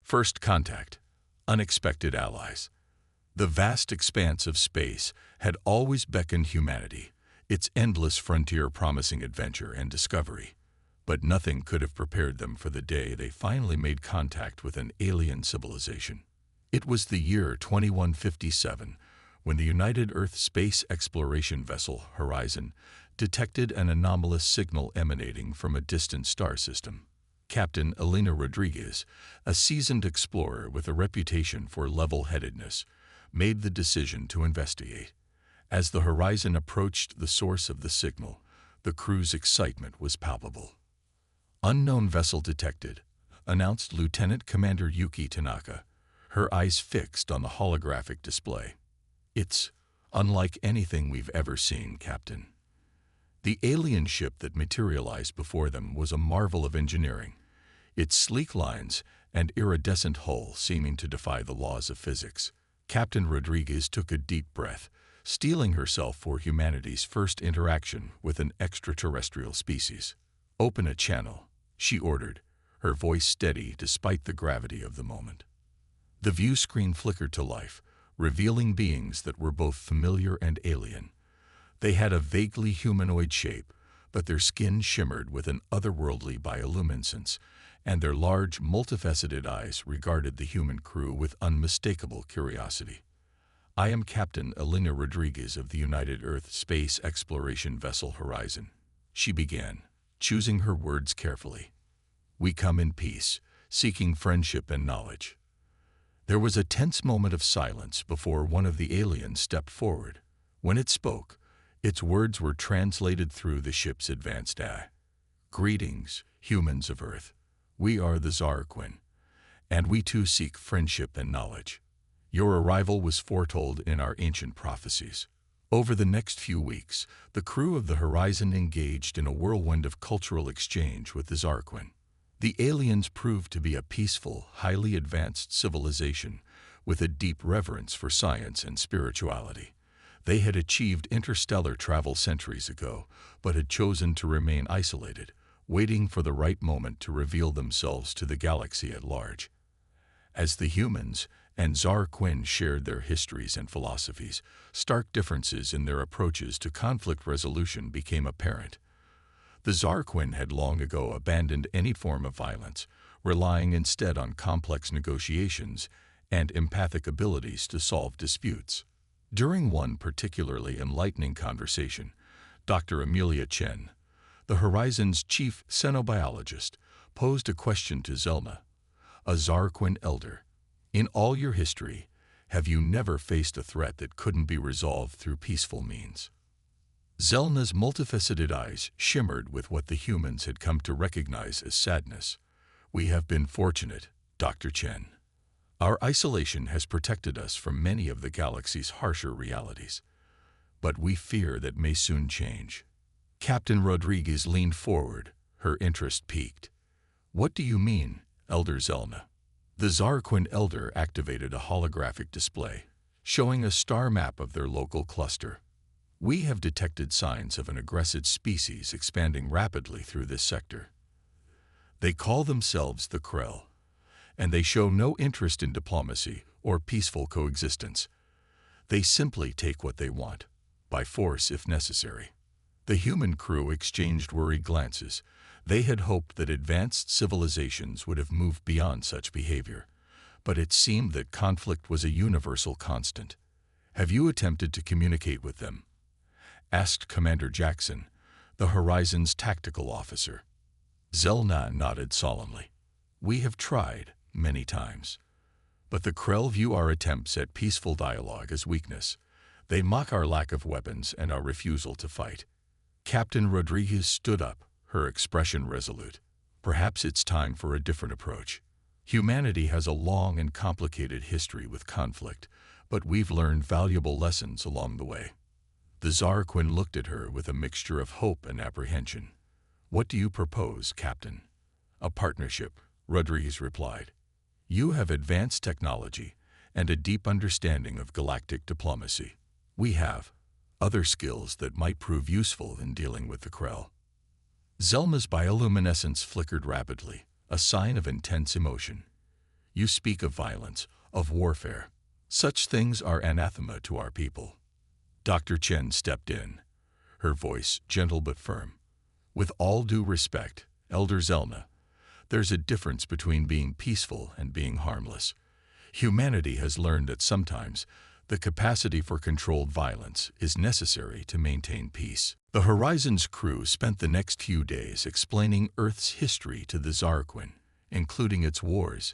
First contact. Unexpected allies. The vast expanse of space had always beckoned humanity, its endless frontier promising adventure and discovery. But nothing could have prepared them for the day they finally made contact with an alien civilization. It was the year 2157 when the United Earth Space Exploration Vessel Horizon detected an anomalous signal emanating from a distant star system. Captain Elena Rodriguez, a seasoned explorer with a reputation for level-headedness, made the decision to investigate. As the Horizon approached the source of the signal, the crew's excitement was palpable. "Unknown vessel detected," announced Lieutenant Commander Yuki Tanaka, her eyes fixed on the holographic display. "It's unlike anything we've ever seen, Captain." The alien ship that materialized before them was a marvel of engineering, its sleek lines and iridescent hull seeming to defy the laws of physics. Captain Rodriguez took a deep breath, steeling herself for humanity's first interaction with an extraterrestrial species. "Open a channel," she ordered, her voice steady despite the gravity of the moment. The view screen flickered to life, revealing beings that were both familiar and alien. They had a vaguely humanoid shape, but their skin shimmered with an otherworldly bioluminescence, and their large, multifaceted eyes regarded the human crew with unmistakable curiosity. "I am Captain Elena Rodriguez of the United Earth Space Exploration Vessel Horizon," she began, choosing her words carefully. "We come in peace, seeking friendship and knowledge." There was a tense moment of silence before one of the aliens stepped forward. When it spoke, its words were translated through the ship's advanced AI. "Greetings, humans of Earth. We are the Zarquin, and we too seek friendship and knowledge. Your arrival was foretold in our ancient prophecies." Over the next few weeks, the crew of the Horizon engaged in a whirlwind of cultural exchange with the Zarquin. The aliens proved to be a peaceful, highly advanced civilization with a deep reverence for science and spirituality. They had achieved interstellar travel centuries ago, but had chosen to remain isolated, waiting for the right moment to reveal themselves to the galaxy at large. As the humans and Zarquin shared their histories and philosophies, stark differences in their approaches to conflict resolution became apparent. The Zarquin had long ago abandoned any form of violence, relying instead on complex negotiations and empathic abilities to solve disputes. During one particularly enlightening conversation, Dr. Amelia Chen, the Horizon's chief xenobiologist, posed a question to Zelna, a Zarquin elder. "In all your history, have you never faced a threat that couldn't be resolved through peaceful means?" Zelna's multifaceted eyes shimmered with what the humans had come to recognize as sadness. "We have been fortunate, Dr. Chen. Our isolation has protected us from many of the galaxy's harsher realities. But we fear that may soon change." Captain Rodriguez leaned forward, her interest piqued. "What do you mean, Elder Zelna?" The Zarquin elder activated a holographic display, showing a star map of their local cluster. "We have detected signs of an aggressive species expanding rapidly through this sector. They call themselves the Krell, and they show no interest in diplomacy or peaceful coexistence. They simply take what they want, by force if necessary." The human crew exchanged worried glances. They had hoped that advanced civilizations would have moved beyond such behavior, but it seemed that conflict was a universal constant. "Have you attempted to communicate with them?" asked Commander Jackson, the Horizon's tactical officer. Zelna nodded solemnly. "We have tried, many times. But the Krell view our attempts at peaceful dialogue as weakness. They mock our lack of weapons and our refusal to fight." Captain Rodriguez stood up, her expression resolute. "Perhaps it's time for a different approach. Humanity has a long and complicated history with conflict, but we've learned valuable lessons along the way." The Zarquin looked at her with a mixture of hope and apprehension. "What do you propose, Captain?" "A partnership," Rodriguez replied. "You have advanced technology and a deep understanding of galactic diplomacy. We have other skills that might prove useful in dealing with the Krell." Zelma's bioluminescence flickered rapidly, a sign of intense emotion. You speak of violence, of warfare. Such things are anathema to our people." Dr. Chen stepped in, her voice gentle but firm. "With all due respect, Elder Zelna, there's a difference between being peaceful and being harmless. Humanity has learned that sometimes the capacity for controlled violence is necessary to maintain peace." The Horizon's crew spent the next few days explaining Earth's history to the Zarquin, including its wars,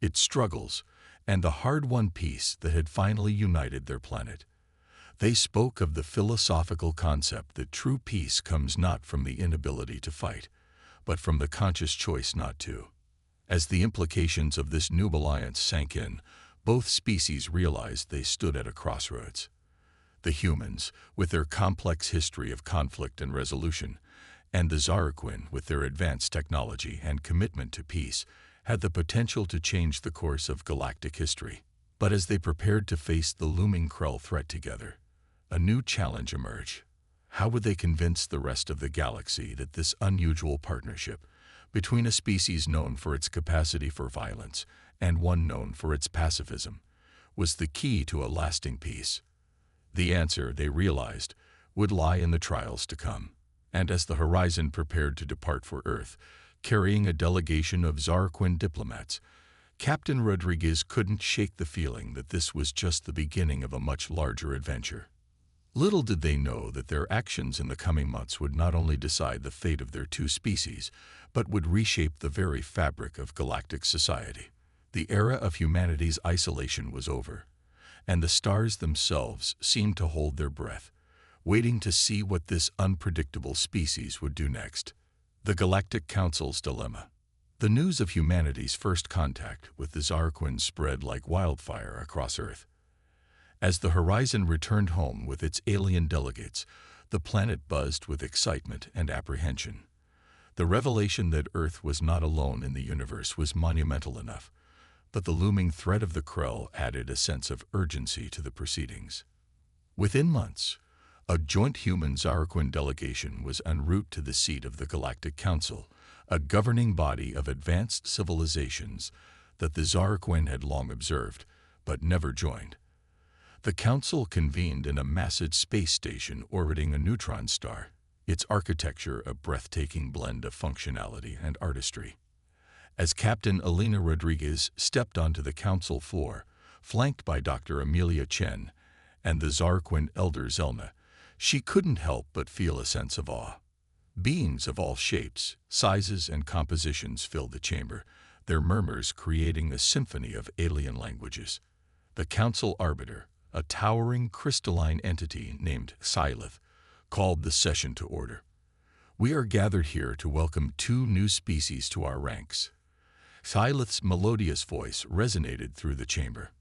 its struggles, and the hard-won peace that had finally united their planet. They spoke of the philosophical concept that true peace comes not from the inability to fight, but from the conscious choice not to. As the implications of this new alliance sank in, both species realized they stood at a crossroads. The humans, with their complex history of conflict and resolution, and the Zarquin, with their advanced technology and commitment to peace, had the potential to change the course of galactic history. But as they prepared to face the looming Krell threat together, a new challenge emerged. How would they convince the rest of the galaxy that this unusual partnership between a species known for its capacity for violence and one known for its pacifism was the key to a lasting peace? The answer, they realized, would lie in the trials to come. And as the Horizon prepared to depart for Earth, carrying a delegation of Zarquin diplomats, Captain Rodriguez couldn't shake the feeling that this was just the beginning of a much larger adventure. Little did they know that their actions in the coming months would not only decide the fate of their two species, but would reshape the very fabric of galactic society. The era of humanity's isolation was over, and the stars themselves seemed to hold their breath, waiting to see what this unpredictable species would do next. The Galactic Council's dilemma. The news of humanity's first contact with the Zarquin spread like wildfire across Earth. As the Horizon returned home with its alien delegates, the planet buzzed with excitement and apprehension. The revelation that Earth was not alone in the universe was monumental enough, but the looming threat of the Krell added a sense of urgency to the proceedings. Within months, a joint human-Zarquin delegation was en route to the seat of the Galactic Council, a governing body of advanced civilizations that the Zarquin had long observed, but never joined. The Council convened in a massive space station orbiting a neutron star, its architecture a breathtaking blend of functionality and artistry. As Captain Elena Rodriguez stepped onto the Council floor, flanked by Dr. Amelia Chen and the Zarquin Elder Zelna, she couldn't help but feel a sense of awe. Beings of all shapes, sizes, and compositions filled the chamber, their murmurs creating a symphony of alien languages. The Council Arbiter, a towering crystalline entity named Sylith, called the session to order. "We are gathered here to welcome two new species to our ranks." Sylith's melodious voice resonated through the chamber.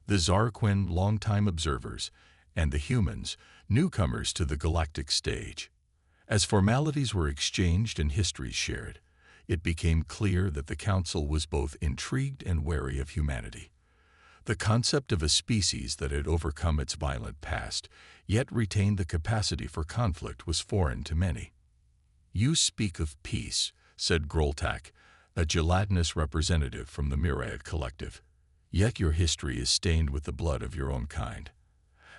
The Zarquin, longtime observers, and the humans, newcomers to the galactic stage. As formalities were exchanged and histories shared, it became clear that the Council was both intrigued and wary of humanity. The concept of a species that had overcome its violent past, yet retained the capacity for conflict, was foreign to many. "You speak of peace," said Groltak, a gelatinous representative from the Myriad Collective. "Yet your history is stained with the blood of your own kind.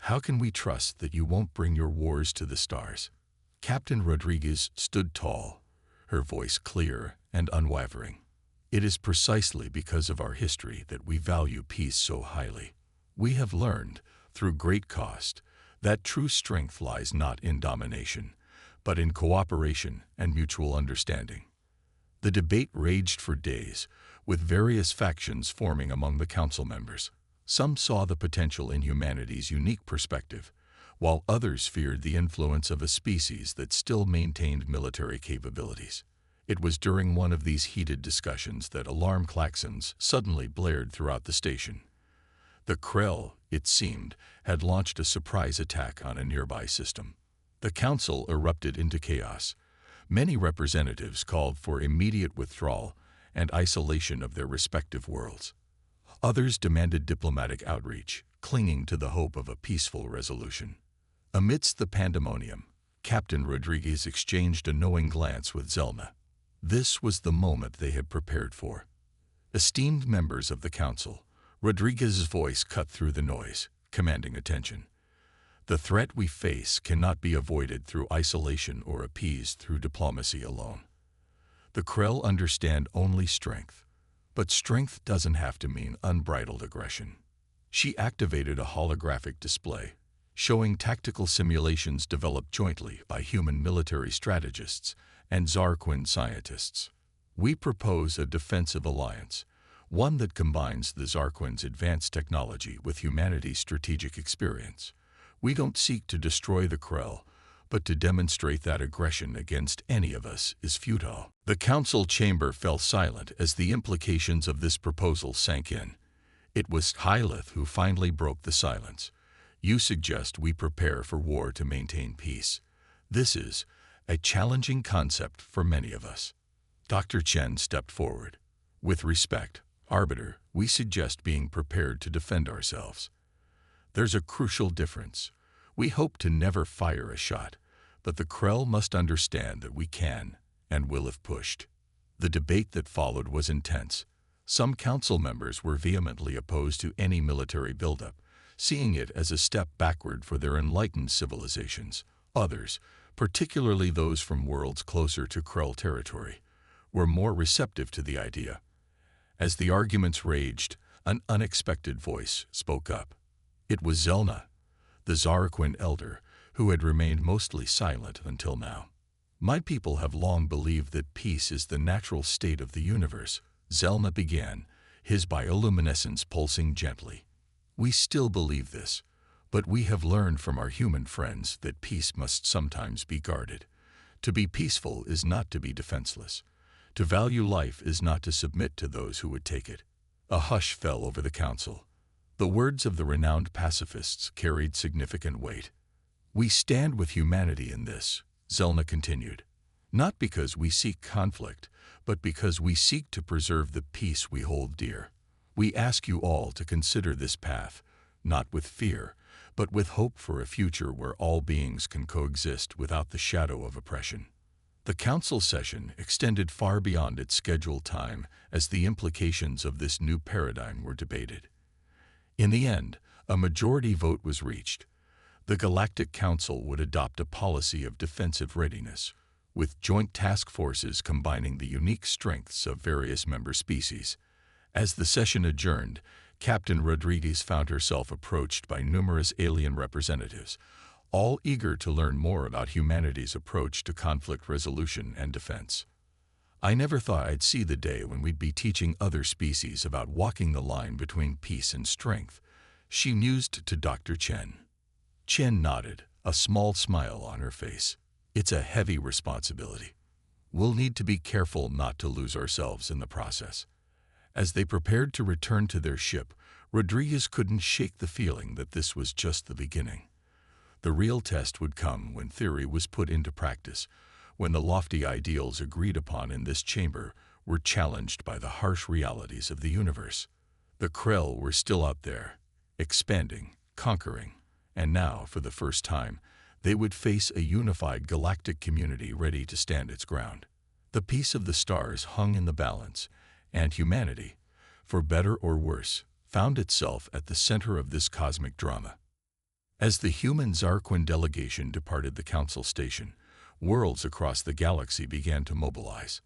How can we trust that you won't bring your wars to the stars?" Captain Rodriguez stood tall, her voice clear and unwavering. "It is precisely because of our history that we value peace so highly. We have learned, through great cost, that true strength lies not in domination, but in cooperation and mutual understanding." The debate raged for days, with various factions forming among the Council members. Some saw the potential in humanity's unique perspective, while others feared the influence of a species that still maintained military capabilities. It was during one of these heated discussions that alarm klaxons suddenly blared throughout the station. The Krell, it seemed, had launched a surprise attack on a nearby system. The Council erupted into chaos. Many representatives called for immediate withdrawal and isolation of their respective worlds. Others demanded diplomatic outreach, clinging to the hope of a peaceful resolution. Amidst the pandemonium, Captain Rodriguez exchanged a knowing glance with Zelna. This was the moment they had prepared for. Esteemed members of the council, Rodriguez's voice cut through the noise, commanding attention. The threat we face cannot be avoided through isolation or appeased through diplomacy alone. The Krell understand only strength, but strength doesn't have to mean unbridled aggression. She activated a holographic display, showing tactical simulations developed jointly by human military strategists and Zarquin scientists. We propose a defensive alliance, one that combines the Zarquin's advanced technology with humanity's strategic experience. We don't seek to destroy the Krell, but to demonstrate that aggression against any of us is futile. The council chamber fell silent as the implications of this proposal sank in. It was Hyleth who finally broke the silence. You suggest we prepare for war to maintain peace. This is a challenging concept for many of us. Dr. Chen stepped forward. With respect, Arbiter, we suggest being prepared to defend ourselves. There's a crucial difference. We hope to never fire a shot, but the Krell must understand that we can and will if pushed. The debate that followed was intense. Some council members were vehemently opposed to any military buildup, seeing it as a step backward for their enlightened civilizations. Others, particularly those from worlds closer to Krell territory, were more receptive to the idea. As the arguments raged, an unexpected voice spoke up. It was Zelna, the Zarquin elder, who had remained mostly silent until now. My people have long believed that peace is the natural state of the universe, Zelna began, his bioluminescence pulsing gently. We still believe this, but we have learned from our human friends that peace must sometimes be guarded. To be peaceful is not to be defenseless. To value life is not to submit to those who would take it. A hush fell over the council. The words of the renowned pacifists carried significant weight. We stand with humanity in this, Zelna continued, not because we seek conflict, but because we seek to preserve the peace we hold dear. We ask you all to consider this path, not with fear, but with hope for a future where all beings can coexist without the shadow of oppression. The council session extended far beyond its scheduled time as the implications of this new paradigm were debated. In the end, a majority vote was reached. The Galactic Council would adopt a policy of defensive readiness, with joint task forces combining the unique strengths of various member species. As the session adjourned, Captain Rodriguez found herself approached by numerous alien representatives, all eager to learn more about humanity's approach to conflict resolution and defense. I never thought I'd see the day when we'd be teaching other species about walking the line between peace and strength, she mused to Dr. Chen. Chen nodded, a small smile on her face. It's a heavy responsibility. We'll need to be careful not to lose ourselves in the process. As they prepared to return to their ship, Rodriguez couldn't shake the feeling that this was just the beginning. The real test would come when theory was put into practice, when the lofty ideals agreed upon in this chamber were challenged by the harsh realities of the universe. The Krell were still out there, expanding, conquering, and now, for the first time, they would face a unified galactic community ready to stand its ground. The peace of the stars hung in the balance, and humanity, for better or worse, found itself at the center of this cosmic drama. As the human Zarquin delegation departed the council station, worlds across the galaxy began to mobilize.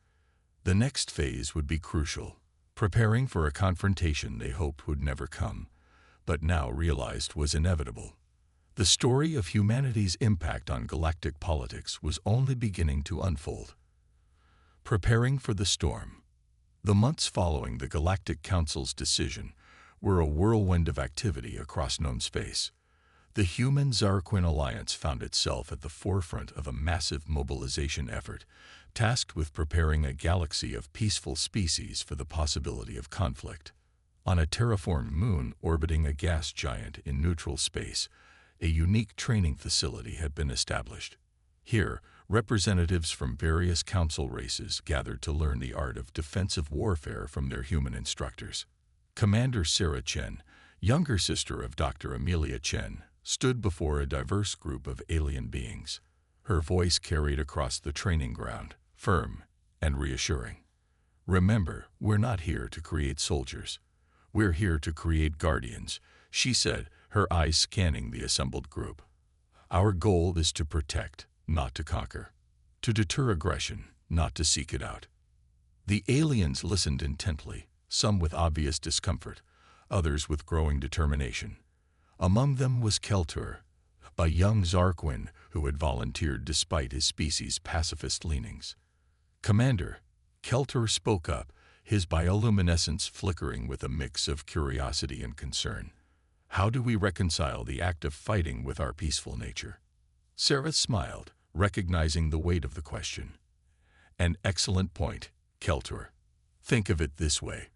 The next phase would be crucial, preparing for a confrontation they hoped would never come, but now realized was inevitable. The story of humanity's impact on galactic politics was only beginning to unfold. Preparing for the storm. The months following the Galactic Council's decision were a whirlwind of activity across known space. The Human-Zarquin Alliance found itself at the forefront of a massive mobilization effort, tasked with preparing a galaxy of peaceful species for the possibility of conflict. On a terraformed moon orbiting a gas giant in neutral space, a unique training facility had been established. Here, representatives from various council races gathered to learn the art of defensive warfare from their human instructors. Commander Sarah Chen, younger sister of Dr. Amelia Chen, stood before a diverse group of alien beings. Her voice carried across the training ground, firm and reassuring. "Remember, we're not here to create soldiers. We're here to create guardians," she said, her eyes scanning the assembled group. "Our goal is to protect, not to conquer. To deter aggression, not to seek it out." The aliens listened intently, some with obvious discomfort, others with growing determination. Among them was Keltur, a young Zarquin who had volunteered despite his species' pacifist leanings. "Commander," Keltur spoke up, his bioluminescence flickering with a mix of curiosity and concern. "How do we reconcile the act of fighting with our peaceful nature?" Sarah smiled, recognizing the weight of the question. "An excellent point, Keltur. Think of it this way.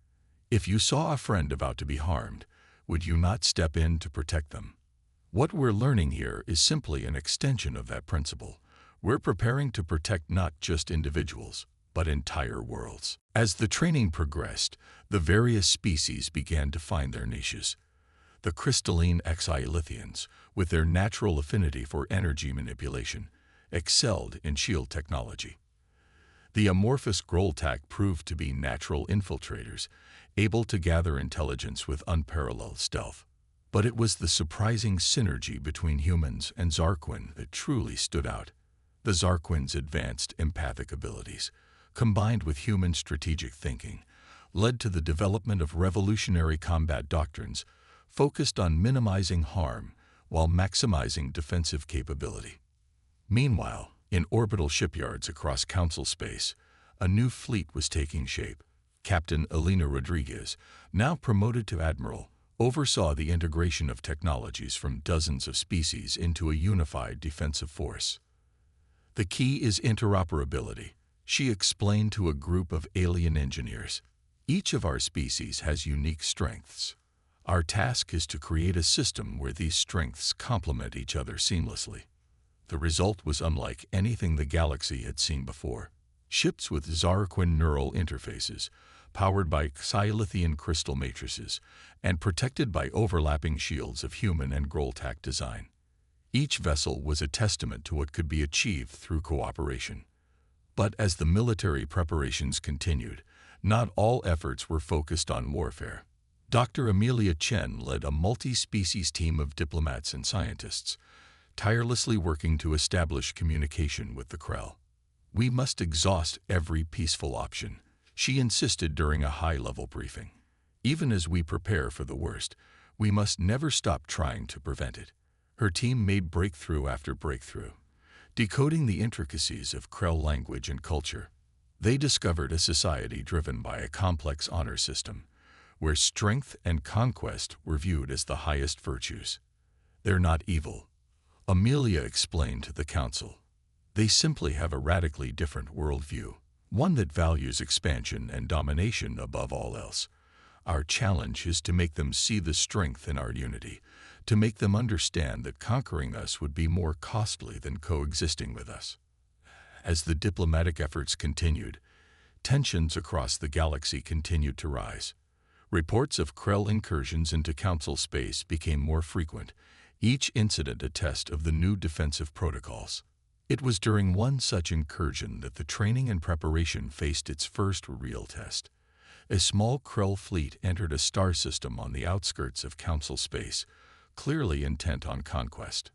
If you saw a friend about to be harmed, would you not step in to protect them? What we're learning here is simply an extension of that principle. We're preparing to protect not just individuals, but entire worlds." As the training progressed, the various species began to find their niches. The crystalline Exilithians, with their natural affinity for energy manipulation, excelled in shield technology. The amorphous Groltak proved to be natural infiltrators, able to gather intelligence with unparalleled stealth. But it was the surprising synergy between humans and Zarquin that truly stood out. The Zarquins' advanced empathic abilities, combined with human strategic thinking, led to the development of revolutionary combat doctrines focused on minimizing harm while maximizing defensive capability. Meanwhile, in orbital shipyards across Council space, a new fleet was taking shape. Captain Elena Rodriguez, now promoted to admiral, oversaw the integration of technologies from dozens of species into a unified defensive force. "The key is interoperability," she explained to a group of alien engineers. "Each of our species has unique strengths. Our task is to create a system where these strengths complement each other seamlessly." The result was unlike anything the galaxy had seen before. Ships with Zarquin neural interfaces, powered by Xylithian crystal matrices, and protected by overlapping shields of human and Groltak design. Each vessel was a testament to what could be achieved through cooperation. But as the military preparations continued, not all efforts were focused on warfare. Dr. Amelia Chen led a multi-species team of diplomats and scientists, tirelessly working to establish communication with the Krell. "We must exhaust every peaceful option," she insisted during a high-level briefing. "Even as we prepare for the worst, we must never stop trying to prevent it." Her team made breakthrough after breakthrough, decoding the intricacies of Krell language and culture. They discovered a society driven by a complex honor system, where strength and conquest were viewed as the highest virtues. "They're not evil," Amelia explained to the council. "They simply have a radically different worldview, one that values expansion and domination above all else. Our challenge is to make them see the strength in our unity, to make them understand that conquering us would be more costly than coexisting with us." As the diplomatic efforts continued, tensions across the galaxy continued to rise. Reports of Krell incursions into Council space became more frequent, each incident a test of the new defensive protocols. It was during one such incursion that the training and preparation faced its first real test. A small Krell fleet entered a star system on the outskirts of Council space, clearly intent on conquest.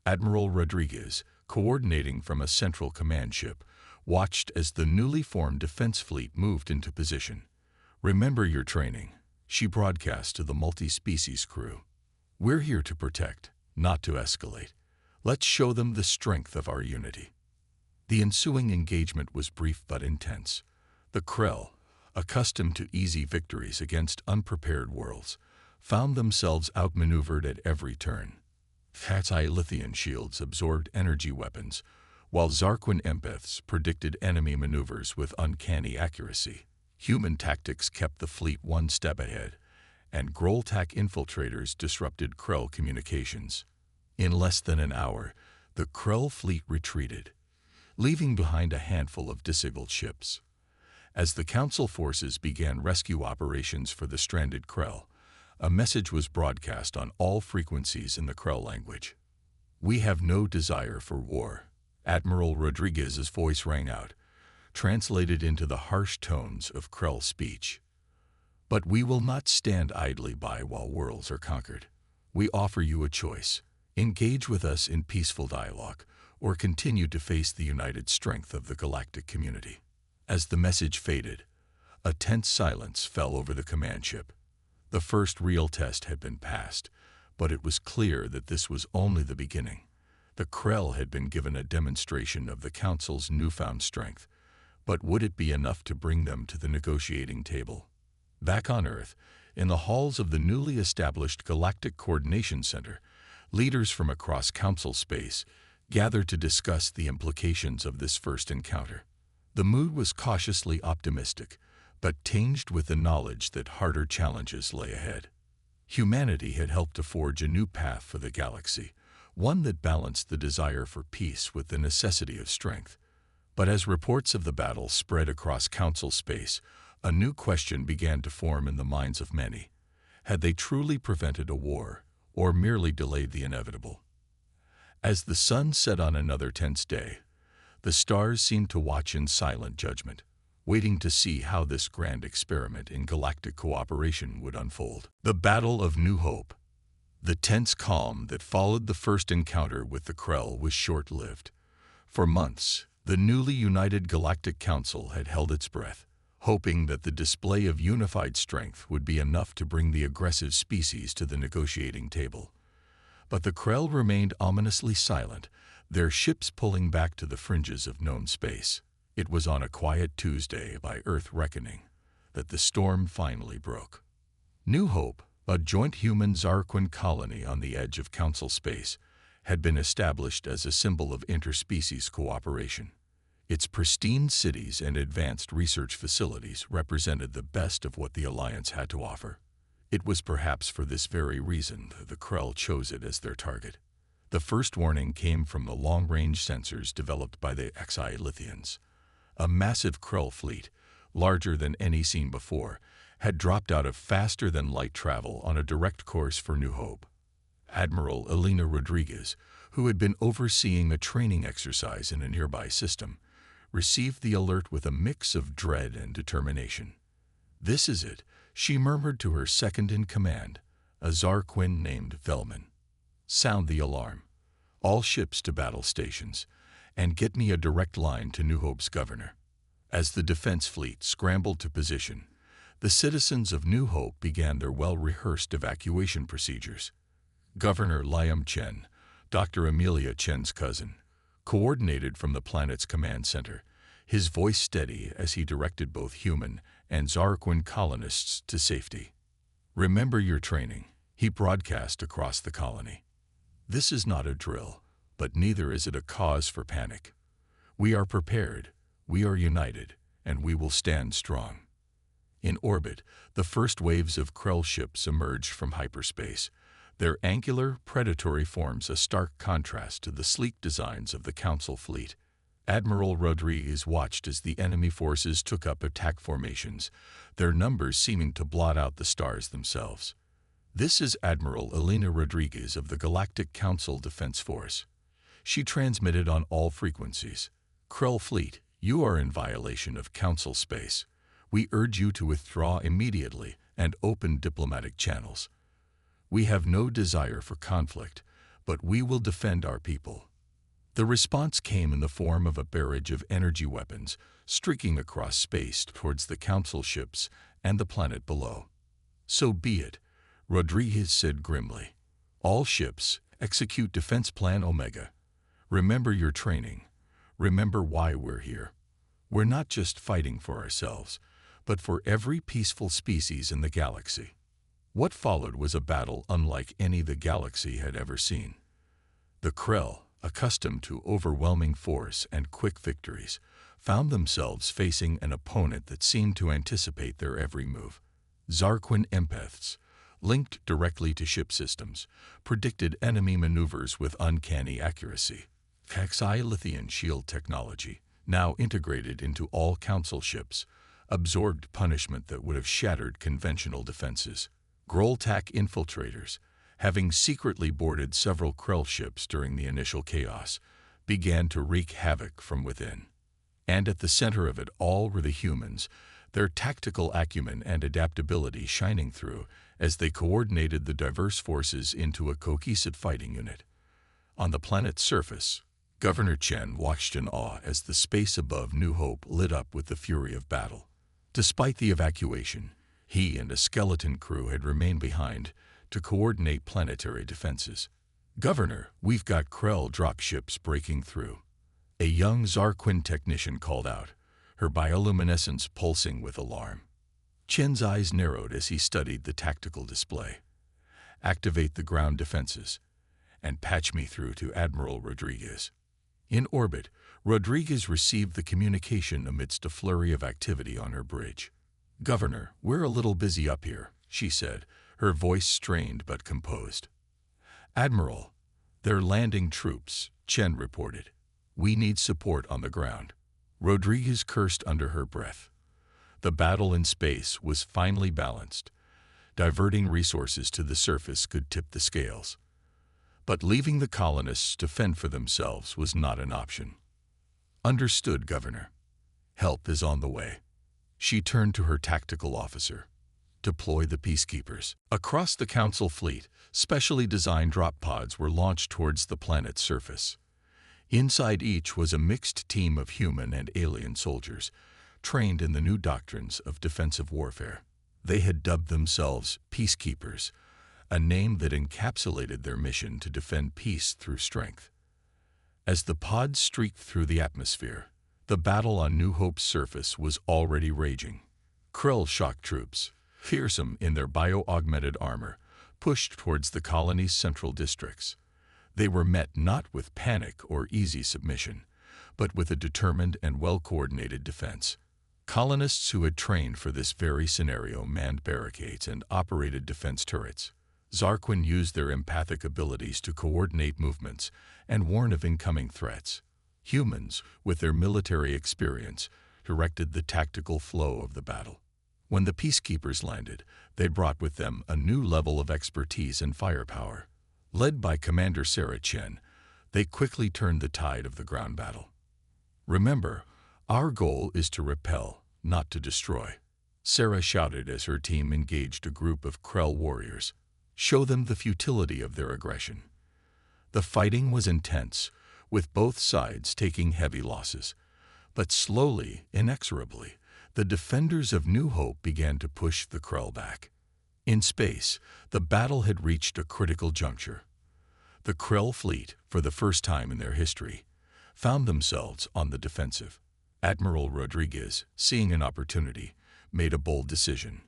Admiral Rodriguez, coordinating from a central command ship, watched as the newly formed defense fleet moved into position. "Remember your training," she broadcast to the multi-species crew. "We're here to protect, not to escalate. Let's show them the strength of our unity." The ensuing engagement was brief but intense. The Krell, accustomed to easy victories against unprepared worlds, found themselves outmaneuvered at every turn. Xylithian shields absorbed energy weapons, while Zarquin empaths predicted enemy maneuvers with uncanny accuracy. Human tactics kept the fleet one step ahead, and Groltak infiltrators disrupted Krell communications. In less than an hour, the Krell fleet retreated, leaving behind a handful of disabled ships. As the Council forces began rescue operations for the stranded Krell, a message was broadcast on all frequencies in the Krell language. "We have no desire for war," Admiral Rodriguez's voice rang out. translated into the harsh tones of Krell's speech. But we will not stand idly by while worlds are conquered. We offer you a choice. Engage with us in peaceful dialogue, or continue to face the united strength of the galactic community. As the message faded, a tense silence fell over the command ship. The first real test had been passed, but it was clear that this was only the beginning. The Krell had been given a demonstration of the Council's newfound strength, but would it be enough to bring them to the negotiating table? Back on Earth, in the halls of the newly established Galactic Coordination Center, leaders from across Council space gathered to discuss the implications of this first encounter. The mood was cautiously optimistic, but tinged with the knowledge that harder challenges lay ahead. Humanity had helped to forge a new path for the galaxy, one that balanced the desire for peace with the necessity of strength. But as reports of the battle spread across Council space, a new question began to form in the minds of many. Had they truly prevented a war, or merely delayed the inevitable? As the sun set on another tense day, the stars seemed to watch in silent judgment, waiting to see how this grand experiment in galactic cooperation would unfold. The Battle of New Hope. The tense calm that followed the first encounter with the Krell was short-lived. For months, the newly united Galactic Council had held its breath, hoping that the display of unified strength would be enough to bring the aggressive species to the negotiating table. But the Krell remained ominously silent, their ships pulling back to the fringes of known space. It was on a quiet Tuesday by Earth reckoning that the storm finally broke. New Hope, a joint human-Zarquin colony on the edge of Council space, had been established as a symbol of interspecies cooperation. Its pristine cities and advanced research facilities represented the best of what the Alliance had to offer. It was perhaps for this very reason that the Krell chose it as their target. The first warning came from the long-range sensors developed by the Exilithians. A massive Krell fleet, larger than any seen before, had dropped out of faster-than-light travel on a direct course for New Hope. Admiral Elena Rodriguez, who had been overseeing a training exercise in a nearby system, received the alert with a mix of dread and determination. "This is it," she murmured to her second-in-command, a Zarquin named Velman. "Sound the alarm. All ships to battle stations, and get me a direct line to New Hope's governor." As the defense fleet scrambled to position, the citizens of New Hope began their well-rehearsed evacuation procedures. Governor Liam Chen, Dr. Amelia Chen's cousin, coordinated from the planet's command center, his voice steady as he directed both human and Zarquin colonists to safety. "Remember your training," he broadcast across the colony. "This is not a drill, but neither is it a cause for panic. We are prepared, we are united, and we will stand strong." In orbit, the first waves of Krell ships emerged from hyperspace, their angular, predatory forms a stark contrast to the sleek designs of the Council fleet. Admiral Rodriguez watched as the enemy forces took up attack formations, their numbers seeming to blot out the stars themselves. "This is Admiral Elena Rodriguez of the Galactic Council Defense Force." She transmitted on all frequencies. "Krell fleet, you are in violation of Council space. We urge you to withdraw immediately and open diplomatic channels. We have no desire for conflict, but we will defend our people." The response came in the form of a barrage of energy weapons streaking across space towards the Council ships and the planet below. "So be it," Rodriguez said grimly. "All ships, execute Defense Plan Omega. Remember your training. Remember why we're here. We're not just fighting for ourselves, but for every peaceful species in the galaxy." What followed was a battle unlike any the galaxy had ever seen. The Krell, accustomed to overwhelming force and quick victories, found themselves facing an opponent that seemed to anticipate their every move. Zarquin empaths, linked directly to ship systems, predicted enemy maneuvers with uncanny accuracy. Exilithian shield technology, now integrated into all Council ships, absorbed punishment that would have shattered conventional defenses. Groltak infiltrators, having secretly boarded several Krell ships during the initial chaos, began to wreak havoc from within. And at the center of it all were the humans, their tactical acumen and adaptability shining through as they coordinated the diverse forces into a cohesive fighting unit. On the planet's surface, Governor Chen watched in awe as the space above New Hope lit up with the fury of battle. Despite the evacuation, he and a skeleton crew had remained behind to coordinate planetary defenses. "Governor, we've got Krell dropships breaking through," a young Zarquin technician called out, her bioluminescence pulsing with alarm. Chen's eyes narrowed as he studied the tactical display. "Activate the ground defenses and patch me through to Admiral Rodriguez." In orbit, Rodriguez received the communication amidst a flurry of activity on her bridge. "Governor, we're a little busy up here," she said, her voice strained but composed. "Admiral, they're landing troops," Chen reported. "We need support on the ground." Rodriguez cursed under her breath. The battle in space was finely balanced. Diverting resources to the surface could tip the scales. But leaving the colonists to fend for themselves was not an option. "Understood, Governor. Help is on the way." She turned to her tactical officer. "Deploy the peacekeepers." Across the Council fleet, specially designed drop pods were launched towards the planet's surface. Inside each was a mixed team of human and alien soldiers, trained in the new doctrines of defensive warfare. They had dubbed themselves peacekeepers, a name that encapsulated their mission to defend peace through strength. As the pods streaked through the atmosphere, the battle on New Hope's surface was already raging. Krell shock troops, fearsome in their bio-augmented armor, pushed towards the colony's central districts. They were met not with panic or easy submission, but with a determined and well-coordinated defense. Colonists who had trained for this very scenario manned barricades and operated defense turrets. Zarquin used their empathic abilities to coordinate movements and warn of incoming threats. Humans, with their military experience, directed the tactical flow of the battle. When the peacekeepers landed, they brought with them a new level of expertise and firepower. Led by Commander Sarah Chen, they quickly turned the tide of the ground battle. "Remember, our goal is to repel, not to destroy," Sarah shouted as her team engaged a group of Krell warriors. "Show them the futility of their aggression." The fighting was intense, with both sides taking heavy losses. But slowly, inexorably, the defenders of New Hope began to push the Krell back. In space, the battle had reached a critical juncture. The Krell fleet, for the first time in their history, found themselves on the defensive. Admiral Rodriguez, seeing an opportunity, made a bold decision.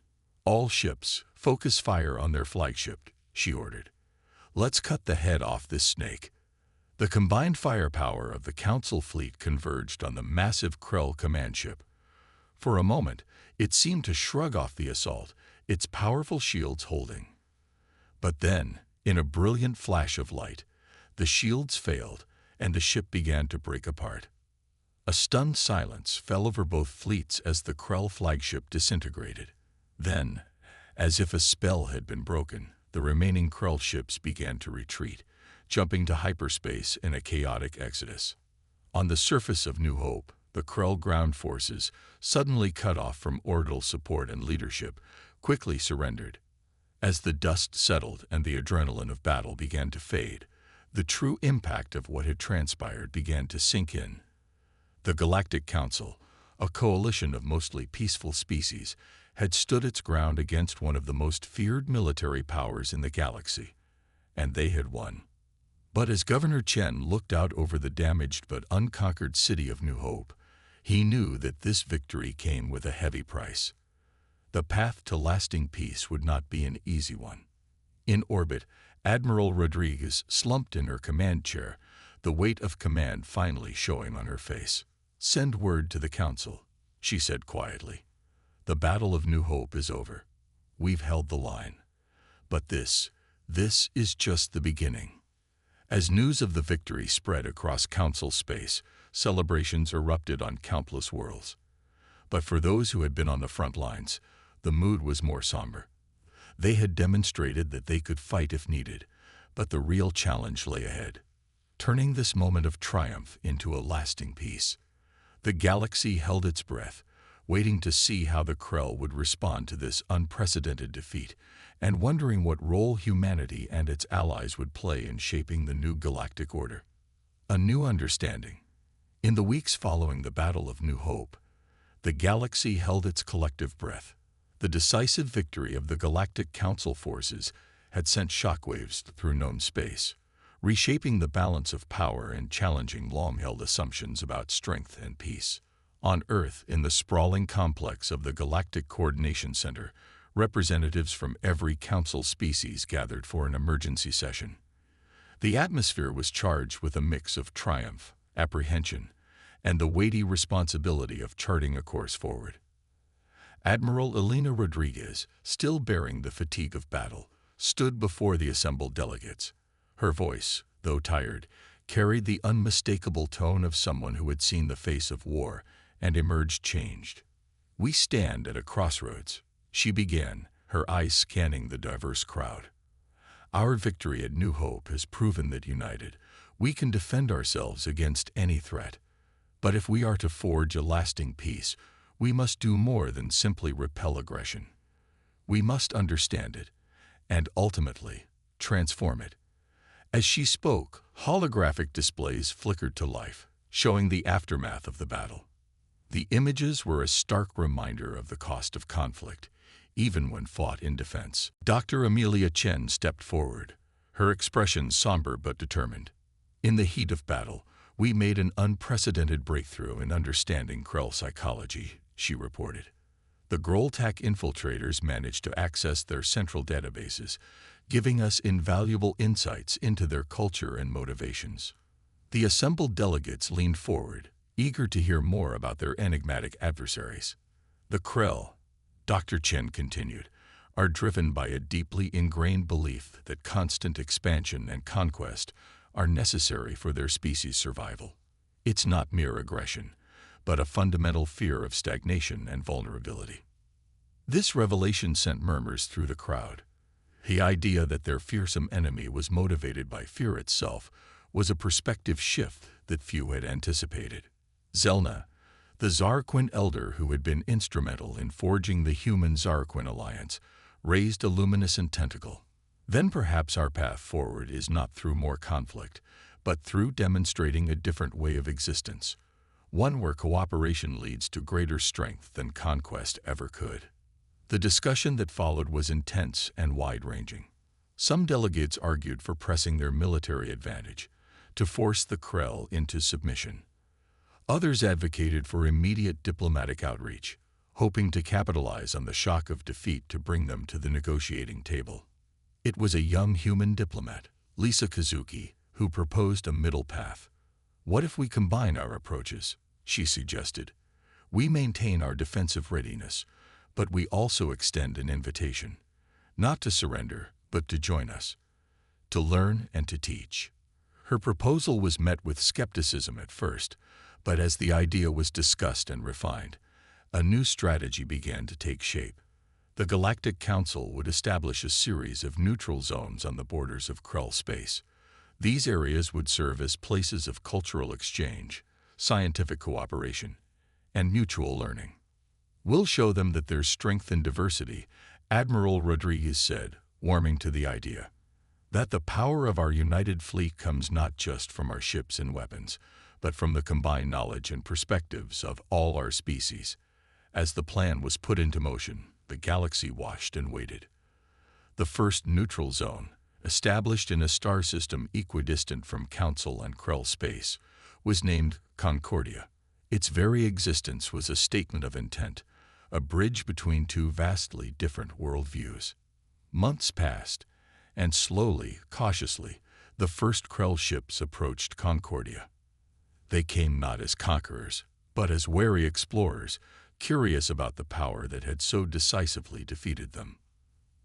"All ships, focus fire on their flagship," she ordered. "Let's cut the head off this snake." The combined firepower of the Council fleet converged on the massive Krell command ship. For a moment, it seemed to shrug off the assault, its powerful shields holding. But then, in a brilliant flash of light, the shields failed and the ship began to break apart. A stunned silence fell over both fleets as the Krell flagship disintegrated. Then, as if a spell had been broken, the remaining Krell ships began to retreat, jumping to hyperspace in a chaotic exodus. On the surface of New Hope, the Krell ground forces, suddenly cut off from orbital support and leadership, quickly surrendered. As the dust settled and the adrenaline of battle began to fade, the true impact of what had transpired began to sink in. The Galactic Council, a coalition of mostly peaceful species, had stood its ground against one of the most feared military powers in the galaxy, and they had won. But as Governor Chen looked out over the damaged but unconquered city of New Hope, he knew that this victory came with a heavy price. The path to lasting peace would not be an easy one. In orbit, Admiral Rodriguez slumped in her command chair, the weight of command finally showing on her face. "Send word to the Council," she said quietly. "The Battle of New Hope is over. We've held the line. But this is just the beginning." As news of the victory spread across Council space, celebrations erupted on countless worlds. But for those who had been on the front lines, the mood was more somber. They had demonstrated that they could fight if needed, but the real challenge lay ahead, turning this moment of triumph into a lasting peace. The galaxy held its breath, waiting to see how the Krell would respond to this unprecedented defeat, and wondering what role humanity and its allies would play in shaping the new galactic order. A new understanding. In the weeks following the Battle of New Hope, the galaxy held its collective breath. The decisive victory of the Galactic Council forces had sent shockwaves through known space, reshaping the balance of power and challenging long-held assumptions about strength and peace. On Earth, in the sprawling complex of the Galactic Coordination Center, representatives from every council species gathered for an emergency session. The atmosphere was charged with a mix of triumph, apprehension, and the weighty responsibility of charting a course forward. Admiral Elena Rodriguez, still bearing the fatigue of battle, stood before the assembled delegates. Her voice, though tired, carried the unmistakable tone of someone who had seen the face of war and emerged changed. "We stand at a crossroads," she began, her eyes scanning the diverse crowd. "Our victory at New Hope has proven that united, we can defend ourselves against any threat. But if we are to forge a lasting peace, we must do more than simply repel aggression. We must understand it, and ultimately, transform it." As she spoke, holographic displays flickered to life, showing the aftermath of the battle. The images were a stark reminder of the cost of conflict, even when fought in defense. Dr. Amelia Chen stepped forward, her expression somber but determined. "In the heat of battle, we made an unprecedented breakthrough in understanding Krell psychology," she reported. "The Groltak infiltrators managed to access their central databases, giving us invaluable insights into their culture and motivations." The assembled delegates leaned forward, eager to hear more about their enigmatic adversaries. "The Krell," Dr. Chen continued, "are driven by a deeply ingrained belief that constant expansion and conquest are necessary for their species' survival. It's not mere aggression, but a fundamental fear of stagnation and vulnerability." This revelation sent murmurs through the crowd. The idea that their fearsome enemy was motivated by fear itself was a perspective shift that few had anticipated. Zelna, the Zarquin elder who had been instrumental in forging the human-Zarquin alliance, raised a luminescent tentacle. "Then perhaps our path forward is not through more conflict, but through demonstrating a different way of existence, one where cooperation leads to greater strength than conquest ever could." The discussion that followed was intense and wide-ranging. Some delegates argued for pressing their military advantage, to force the Krell into submission. Others advocated for immediate diplomatic outreach, hoping to capitalize on the shock of defeat to bring them to the negotiating table. It was a young human diplomat, Lisa Kazuki, who proposed a middle path. "What if we combine our approaches?" she suggested. "We maintain our defensive readiness, but we also extend an invitation, not to surrender, but to join us, to learn and to teach." Her proposal was met with skepticism at first, but as the idea was discussed and refined, a new strategy began to take shape. The Galactic Council would establish a series of neutral zones on the borders of Krell space. These areas would serve as places of cultural exchange, scientific cooperation, and mutual learning. "We'll show them that there's strength in diversity," Admiral Rodriguez said, warming to the idea. "That the power of our united fleet comes not just from our ships and weapons, but from the combined knowledge and perspectives of all our species." As the plan was put into motion, the galaxy watched and waited. The first neutral zone, established in a star system equidistant from Council and Krell space, was named Concordia. Its very existence was a statement of intent, a bridge between two vastly different worldviews. Months passed, and slowly, cautiously, the first Krell ships approached Concordia. They came not as conquerors, but as wary explorers, curious about the power that had so decisively defeated them.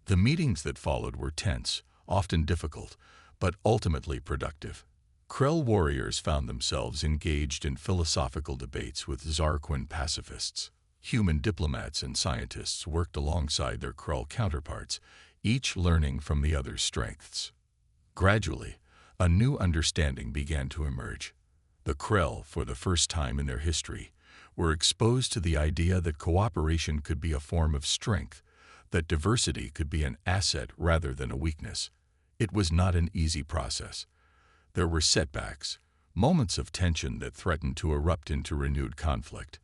The meetings that followed were tense, often difficult, but ultimately productive. Krell warriors found themselves engaged in philosophical debates with Zarquin pacifists. Human diplomats and scientists worked alongside their Krell counterparts, each learning from the other's strengths. Gradually, a new understanding began to emerge. The Krell, for the first time in their history, were exposed to the idea that cooperation could be a form of strength, that diversity could be an asset rather than a weakness. It was not an easy process. There were setbacks, moments of tension that threatened to erupt into renewed conflict.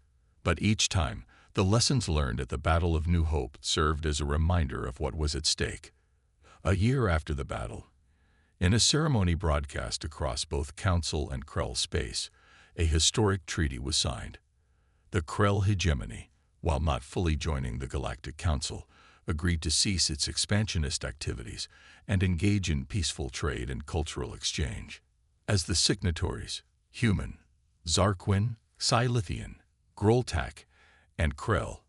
But each time, the lessons learned at the Battle of New Hope served as a reminder of what was at stake. A year after the battle, in a ceremony broadcast across both Council and Krell space, a historic treaty was signed. The Krell hegemony, while not fully joining the Galactic Council, agreed to cease its expansionist activities and engage in peaceful trade and cultural exchange. As the signatories, Human, Zarquin, Silithian, Groltak, and Krell,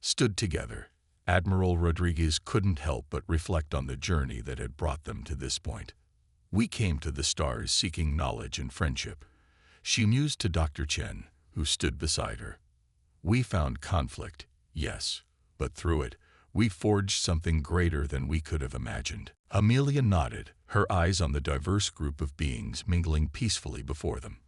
stood together, Admiral Rodriguez couldn't help but reflect on the journey that had brought them to this point. "We came to the stars seeking knowledge and friendship," she mused to Dr. Chen, who stood beside her. "We found conflict, yes, but through it, we forged something greater than we could have imagined." Amelia nodded, her eyes on the diverse group of beings mingling peacefully before them.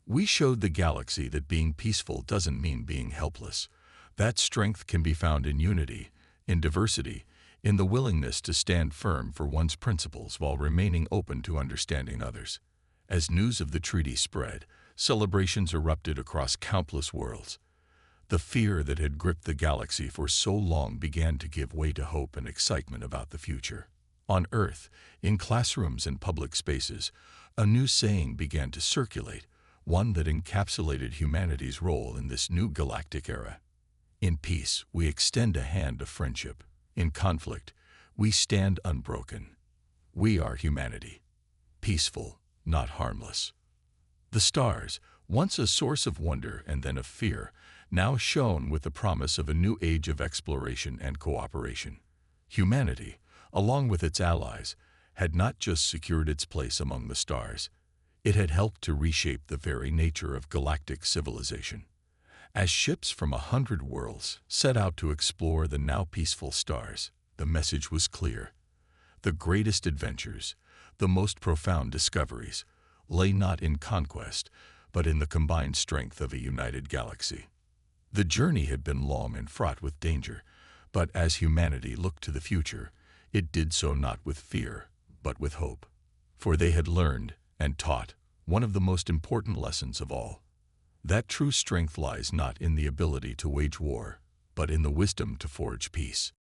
"We showed the galaxy that being peaceful doesn't mean being helpless. That strength can be found in unity, in diversity, in the willingness to stand firm for one's principles while remaining open to understanding others." As news of the treaty spread, celebrations erupted across countless worlds. The fear that had gripped the galaxy for so long began to give way to hope and excitement about the future. On Earth, in classrooms and public spaces, a new saying began to circulate, one that encapsulated humanity's role in this new galactic era. "In peace, we extend a hand of friendship. In conflict, we stand unbroken. We are humanity. Peaceful, not harmless." The stars, once a source of wonder and then of fear, now shone with the promise of a new age of exploration and cooperation. Humanity, along with its allies, had not just secured its place among the stars. It had helped to reshape the very nature of galactic civilization. As ships from 100 worlds set out to explore the now peaceful stars, the message was clear. The greatest adventures, the most profound discoveries, lay not in conquest, but in the combined strength of a united galaxy. The journey had been long and fraught with danger, but as humanity looked to the future, it did so not with fear, but with hope. For they had learned and taught one of the most important lessons of all: that true strength lies not in the ability to wage war, but in the wisdom to forge peace.